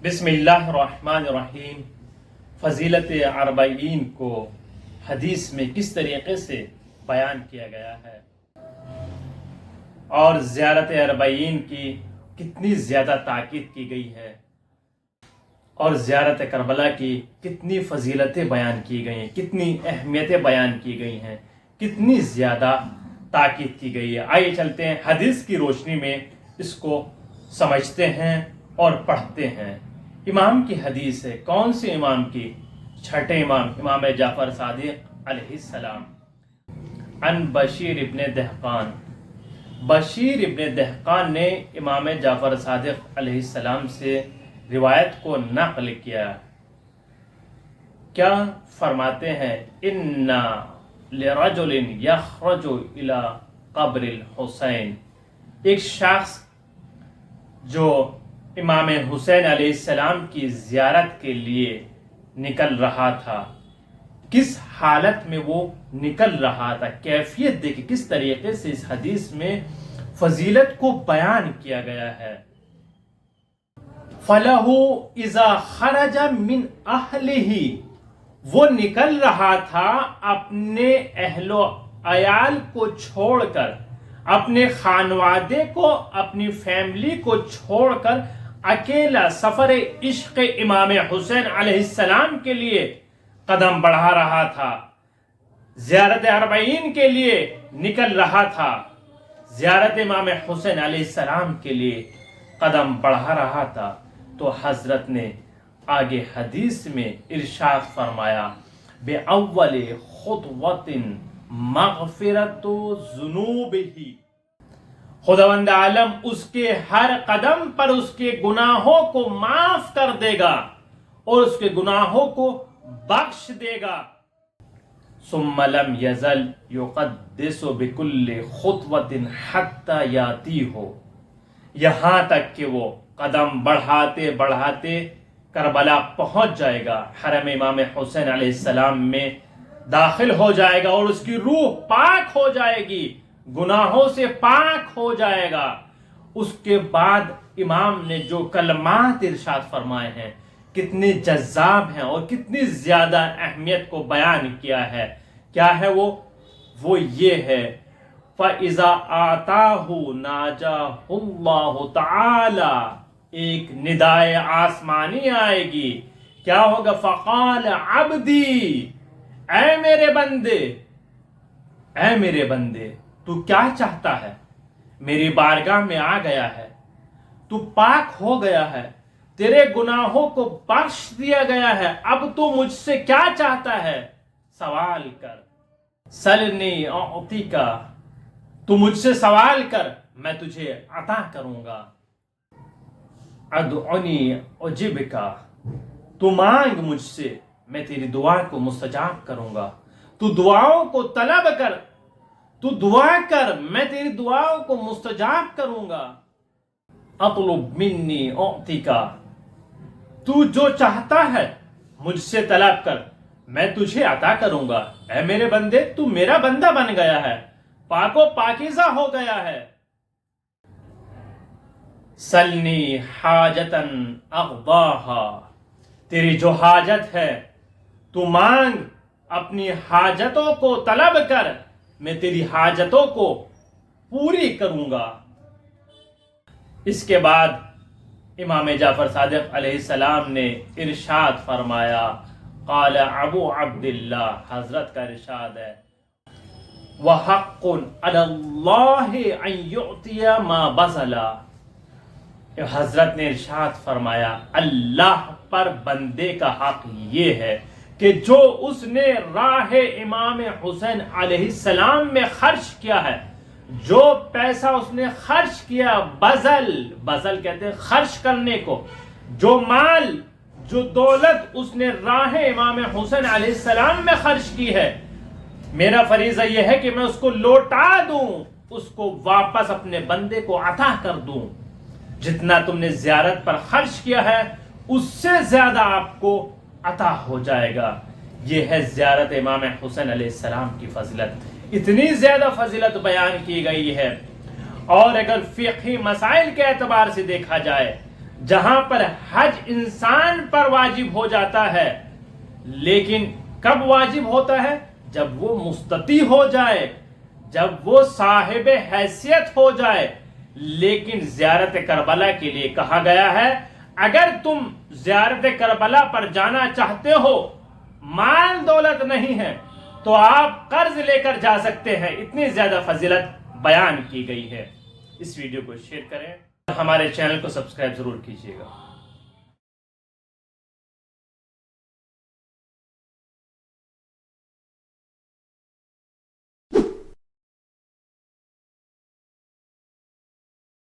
بسم اللہ الرحمن الرحیم۔ فضیلت اربعین کو حدیث میں کس طریقے سے بیان کیا گیا ہے اور زیارت اربعین کی کتنی زیادہ تاکید کی گئی ہے اور زیارت کربلا کی کتنی فضیلتیں بیان کی گئی ہیں، کتنی اہمیتیں بیان کی گئی ہیں، کتنی زیادہ تاکید کی گئی ہے۔ آئیے چلتے ہیں حدیث کی روشنی میں اس کو سمجھتے ہیں اور پڑھتے ہیں۔ امام کی حدیث ہے، کون سی امام کی؟ چھٹے امام، امام جعفر صادق علیہ السلام۔ عن بشیر ابن دہقان، بشیر ابن دہقان نے امام جعفر صادق علیہ السلام سے روایت کو نقل کیا۔ کیا فرماتے ہیں؟ اِنَّا لِرَجُلٍ يَخْرُجُ إِلَىٰ قبر الحسین، ایک شخص جو امام حسین علیہ السلام کی زیارت کے لیے نکل رہا تھا، کس حالت میں وہ نکل رہا تھا، کیفیت دیکھیں کس طریقے سے اس حدیث میں فضیلت کو بیان کیا گیا ہے۔ فَلَهُ إِذَا خَرَجَ مِنْ أَهْلِهِ، وہ نکل رہا تھا اپنے اہل و عیال کو چھوڑ کر، اپنے خانوادے کو، اپنی فیملی کو چھوڑ کر اکیلا سفر عشق امام حسین علیہ السلام کے لیے قدم بڑھا رہا تھا، زیارت اربعین کے لیے نکل رہا تھا، زیارت امام حسین علیہ السلام کے لیے قدم بڑھا رہا تھا، تو حضرت نے آگے حدیث میں ارشاد فرمایا، بِأَوَّلِ خُطْوَةٍ مَغْفِرَةُ ذُنُوبِهِ، خداوند عالم اس کے ہر قدم پر اس کے گناہوں کو معاف کر دے گا اور اس کے گناہوں کو بخش دے گا۔ ثم لم يزل يقدس بكل خطوة حتى يأتيه، یہاں تک کہ وہ قدم بڑھاتے بڑھاتے کربلا پہنچ جائے گا، حرم امام حسین علیہ السلام میں داخل ہو جائے گا اور اس کی روح پاک ہو جائے گی، گناہوں سے پاک ہو جائے گا۔ اس کے بعد امام نے جو کلمات ارشاد فرمائے ہیں کتنے جذاب ہیں اور کتنی زیادہ اہمیت کو بیان کیا ہے۔ کیا ہے وہ یہ ہے، فَإِذَا آتَاهُ نَاجَاهُ اللَّهُ تَعَالَى، ایک ندائے آسمانی آئے گی، کیا ہوگا؟ فَقَالَ عَبْدِي، اے میرے بندے، اے میرے بندے، تو کیا چاہتا ہے؟ میری بارگاہ میں آ گیا ہے، تو پاک ہو گیا ہے، تیرے گناہوں کو بخش دیا گیا ہے، اب تو مجھ سے کیا چاہتا ہے؟ سوال کر، سلنی اعطیک، تو مجھ سے سوال کر میں تجھے عطا کروں گا۔ ادعونی اجبک، تو مانگ مجھ سے میں تیری دعا کو مستجاب کروں گا، تو دعاؤں کو طلب کر، تو دعا کر میں تیری دعاؤں کو مستجاب کروں گا۔ اطلب منی اعطیک، تو جو چاہتا ہے مجھ سے طلب کر میں تجھے عطا کروں گا۔ اے میرے بندے، تو میرا بندہ بن گیا ہے، پاک و پاکیزہ ہو گیا ہے۔ سلنی حاجتاً اقضاہا، تیری جو حاجت ہے تو مانگ، اپنی حاجتوں کو طلب کر، میں تیری حاجتوں کو پوری کروں گا۔ اس کے بعد امام جعفر صادق علیہ السلام نے ارشاد فرمایا، قال ابو عبداللہ، حضرت کا ارشاد ہے، وحق علی اللہ ان یعطی ما بذل، حضرت نے ارشاد فرمایا اللہ پر بندے کا حق یہ ہے کہ جو اس نے راہ امام حسین علیہ السلام میں خرچ کیا ہے، جو پیسہ اس نے خرچ کیا، بذل کہتے ہیں خرچ کرنے کو، جو مال، جو دولت اس نے راہ امام حسین علیہ السلام میں خرچ کی ہے، میرا فریضہ یہ ہے کہ میں اس کو لوٹا دوں، اس کو واپس اپنے بندے کو عطا کر دوں۔ جتنا تم نے زیارت پر خرچ کیا ہے اس سے زیادہ آپ کو عطا ہو جائے گا۔ یہ ہے زیارت امام حسین علیہ السلام کی فضیلت، اتنی زیادہ فضیلت بیان کی گئی ہے۔ اور اگر فقہی مسائل کے اعتبار سے دیکھا جائے، جہاں پر حج انسان پر واجب ہو جاتا ہے، لیکن کب واجب ہوتا ہے؟ جب وہ مستطیع ہو جائے، جب وہ صاحب حیثیت ہو جائے۔ لیکن زیارت کربلا کے لیے کہا گیا ہے اگر تم زیارت کربلا پر جانا چاہتے ہو، مال دولت نہیں ہے تو آپ قرض لے کر جا سکتے ہیں، اتنی زیادہ فضیلت بیان کی گئی ہے۔ اس ویڈیو کو شیئر کریں، ہمارے چینل کو سبسکرائب ضرور کیجیے گا۔